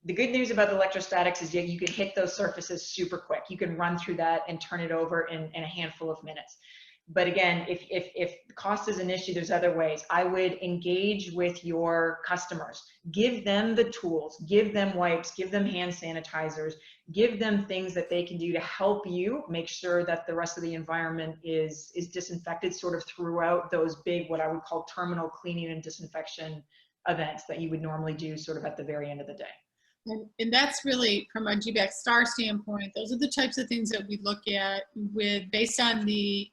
The good news about the electrostatics is that you can hit those surfaces super quick. You can run through that and turn it over in a handful of minutes. But again, if cost is an issue, there's other ways. I would engage with your customers. Give them the tools, give them wipes, give them hand sanitizers, give them things that they can do to help you make sure that the rest of the environment is disinfected sort of throughout those big, what I would call terminal cleaning and disinfection events that you would normally do sort of at the very end of the day. And that's really, from a GBAC Star standpoint, those are the types of things that we look at based on the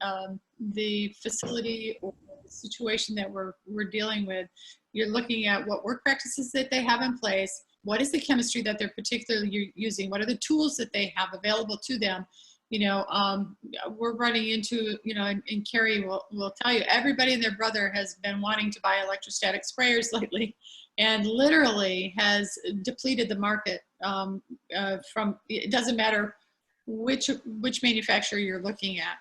facility or the situation that we're dealing with. You're looking at what work practices that they have in place, what is the chemistry that they're particularly using, what are the tools that they have available to them. We're running into, and Keri will tell you, everybody and their brother has been wanting to buy electrostatic sprayers lately, and literally has depleted the market it doesn't matter which manufacturer you're looking at.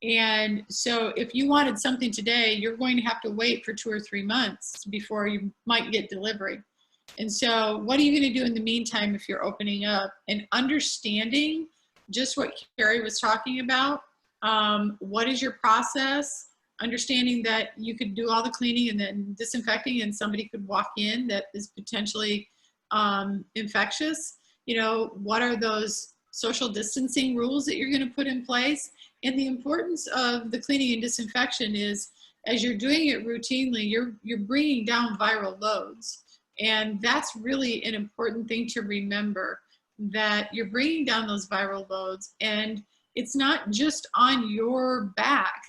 And so if you wanted something today, you're going to have to wait for 2 or 3 months before you might get delivery. And so what are you going to do in the meantime if you're opening up? And understanding just what Keri was talking about, what is your process? Understanding that you could do all the cleaning and then disinfecting and somebody could walk in that is potentially infectious. What are those social distancing rules that you're going to put in place? And the importance of the cleaning and disinfection is, as you're doing it routinely, you're bringing down viral loads. And that's really an important thing to remember, that you're bringing down those viral loads, and it's not just on your back.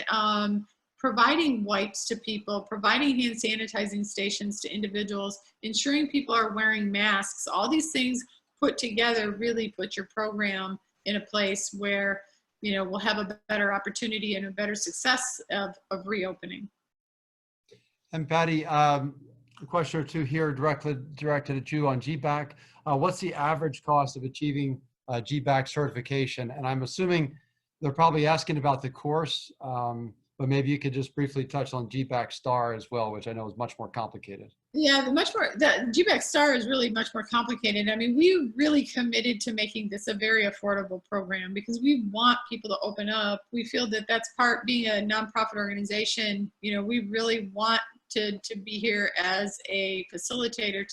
Providing wipes to people, providing hand sanitizing stations to individuals, ensuring people are wearing masks, all these things put together really put your program in a place where, we'll have a better opportunity and a better success of reopening. And Patty, a question or two here directed at you on GBAC. What's the average cost of achieving GBAC certification? And I'm assuming they're probably asking about the course, but maybe you could just briefly touch on GBAC Star as well, which I know is much more complicated. Yeah, the GBAC Star is really much more complicated. I mean, we really committed to making this a very affordable program because we want people to open up. We feel that that's being a nonprofit organization. We really want to be here as a facilitator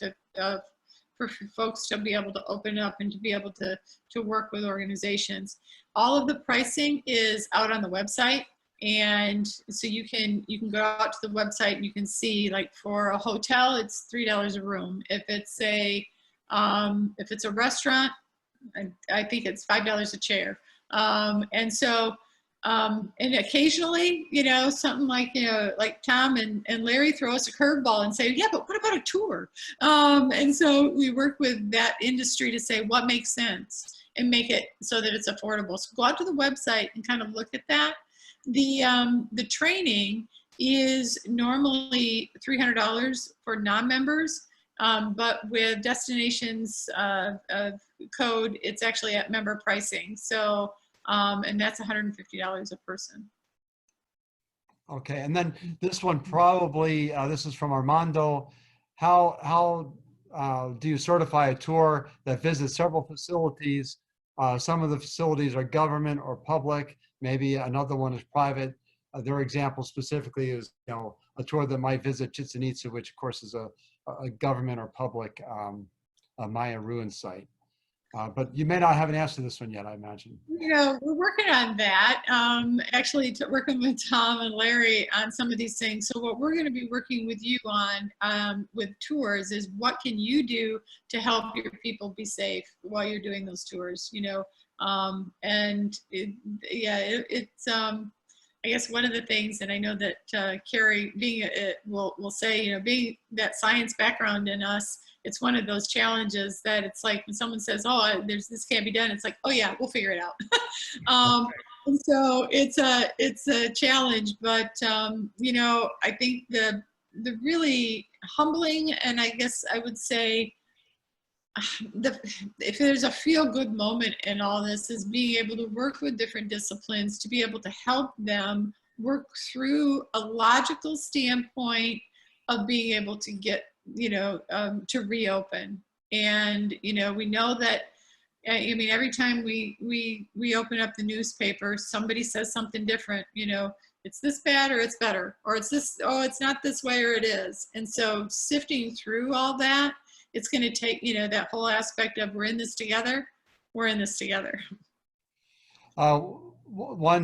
for folks to be able to open up and to be able to work with organizations. All of the pricing is out on the website. And so you can go out to the website and you can see, like, for a hotel, it's $3 a room. If it's a If it's a restaurant, I think it's $5 a chair. And occasionally, something like Tom and Larry throw us a curveball and say, yeah, but what about a tour? And so we work with that industry to say what makes sense and make it so that it's affordable. So go out to the website and kind of look at that. The training is normally $300 for non-members, but with Destinations code, it's actually at member pricing. So, and that's $150 a person. Okay, and then this one probably, this is from Armando. How do you certify a tour that visits several facilities? Some of the facilities are government or public, maybe another one is private. Their example specifically is, a tour that might visit Chichen Itza, which of course is a government or public Maya ruin site. But you may not have an answer to this one yet, I imagine. We're working on that. Actually, working with Tom and Larry on some of these things. So what we're going to be working with you on with tours is what can you do to help your people be safe while you're doing those tours, it's I guess one of the things, and I know that Keri will say, being that science background in us, it's one of those challenges that it's like when someone says, oh, this can't be done. It's like, oh yeah, we'll figure it out. And so it's a challenge, but I think the really humbling, and I guess I would say, if there's a feel-good moment in all this, is being able to work with different disciplines to be able to help them work through a logical standpoint of being able to get, to reopen. And, we know that, every time we open up the newspaper, somebody says something different, it's this bad or it's better, or it's this, oh, it's not this way or it is. And so sifting through all that, it's going to take, that whole aspect of we're in this together. One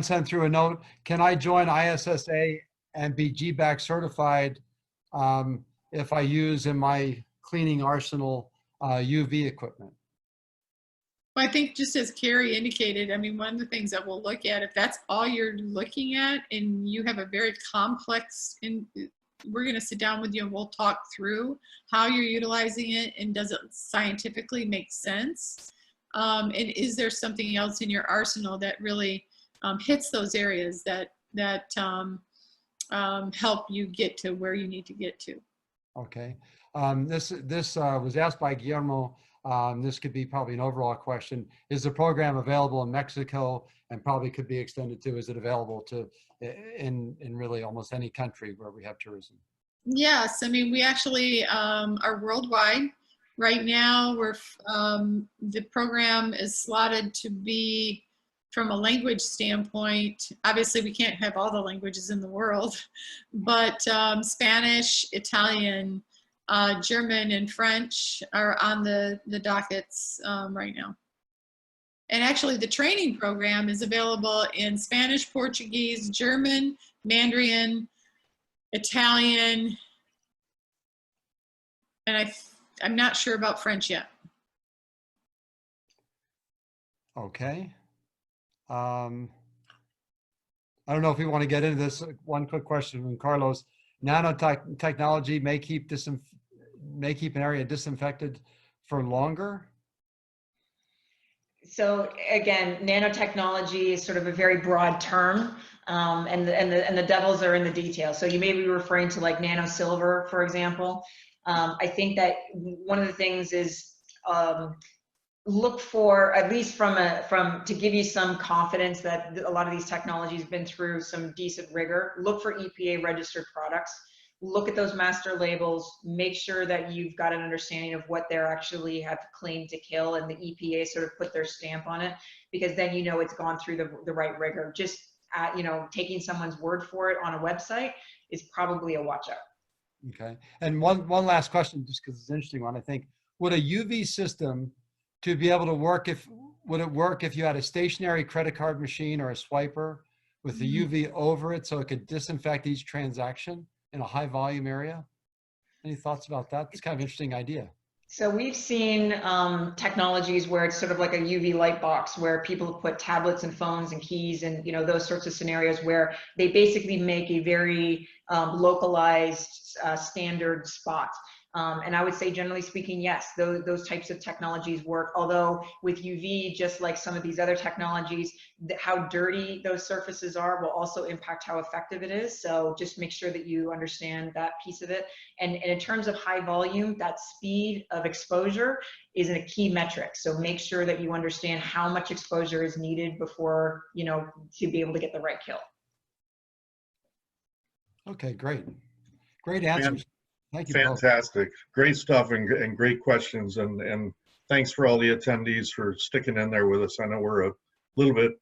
sent through a note, can I join ISSA and be GBAC certified if I use in my cleaning arsenal UV equipment? Well, I think just as Keri indicated, one of the things that we'll look at, if that's all you're looking at and you have a very complex, we're going to sit down with you and we'll talk through how you're utilizing it and does it scientifically make sense? And is there something else in your arsenal that really hits those areas that help you get to where you need to get to? Okay. This was asked by Guillermo. This could be probably an overall question. Is the program available in Mexico, and probably could be extended to, is it available to in really almost any country where we have tourism? Yes, we actually are worldwide. Right now, the program is slotted to be, from a language standpoint, obviously we can't have all the languages in the world, but Spanish, Italian, German, and French are on the dockets right now. And actually the training program is available in Spanish, Portuguese, German, Mandarin, Italian, and I'm not sure about French yet. Okay. I don't know if we want to get into this. One quick question from Carlos. Nanotechnology may keep an area disinfected for longer? So again, nanotechnology is sort of a very broad term, and the devils are in the details. So you may be referring to like nano silver, for example. I think that one of the things is look for, at least to give you some confidence that a lot of these technologies have been through some decent rigor, look for EPA registered products. Look at those master labels, make sure that you've got an understanding of what they're actually have claimed to kill, and the EPA sort of put their stamp on it, because then it's gone through the right rigor. Just taking someone's word for it on a website is probably a watch out. Okay, and one last question, just because it's an interesting one. I think, would a UV system to be able to work, would it work if you had a stationary credit card machine or a swiper with the UV over it so it could disinfect each transaction in a high volume area? Any thoughts about that? It's kind of an interesting idea. So we've seen technologies where it's sort of like a UV light box where people put tablets and phones and keys and those sorts of scenarios where they basically make a very localized standard spot. And I would say, generally speaking, yes, those types of technologies work. Although with UV, just like some of these other technologies, how dirty those surfaces are will also impact how effective it is. So just make sure that you understand that piece of it. And in terms of high volume, that speed of exposure is a key metric. So make sure that you understand how much exposure is needed before, to be able to get the right kill. Okay, great. Great answers. Thank you both. Fantastic. Great stuff and great questions. And thanks for all the attendees for sticking in there with us. I know we're a little bit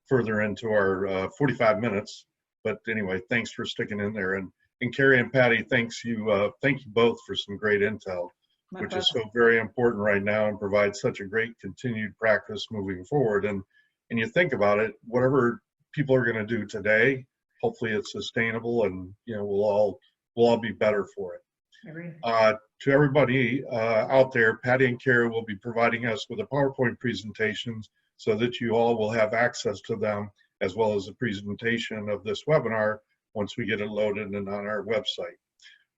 further into our 45 minutes, but anyway, thanks for sticking in there. And Keri and Patty, thank you both for some great intel, which is so very important right now and provides such a great continued practice moving forward. And you think about it, whatever people are going to do today, hopefully it's sustainable, and we'll all be better for it. To everybody out there, Patty and Keri will be providing us with the PowerPoint presentations so that you all will have access to them, as well as the presentation of this webinar once we get it loaded and on our website.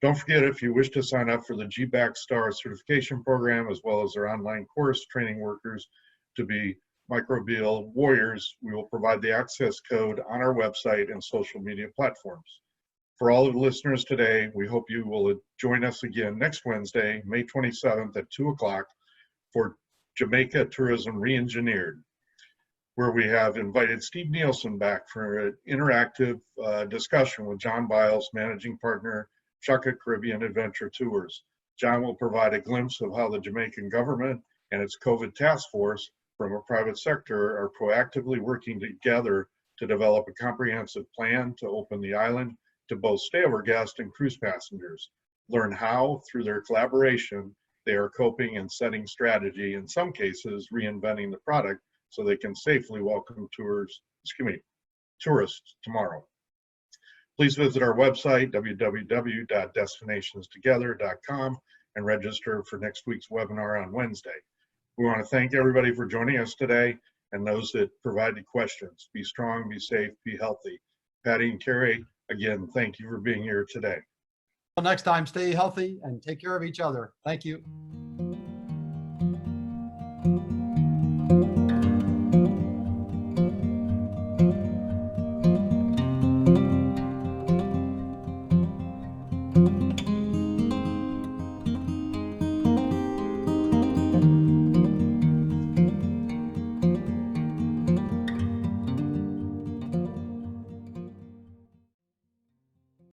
Don't forget, if you wish to sign up for the GBAC Star Certification Program, as well as their online course training workers to be Microbial Warriors, we will provide the access code on our website and social media platforms. For all of the listeners today, we hope you will join us again next Wednesday, May 27th at 2 o'clock for Jamaica Tourism Reengineered, where we have invited Steve Nielsen back for an interactive discussion with John Biles, Managing Partner, Shaka Caribbean Adventure Tours. John will provide a glimpse of how the Jamaican government and its COVID task force from a private sector are proactively working together to develop a comprehensive plan to open the island to both stay-over guests and cruise passengers. Learn how, through their collaboration, they are coping and setting strategy, in some cases reinventing the product so they can safely welcome tourists tomorrow. Please visit our website, www.destinationstogether.com, and register for next week's webinar on Wednesday. We want to thank everybody for joining us today and those that provided questions. Be strong, be safe, be healthy. Patty and Keri, again, thank you for being here today. Until next time, stay healthy and take care of each other. Thank you.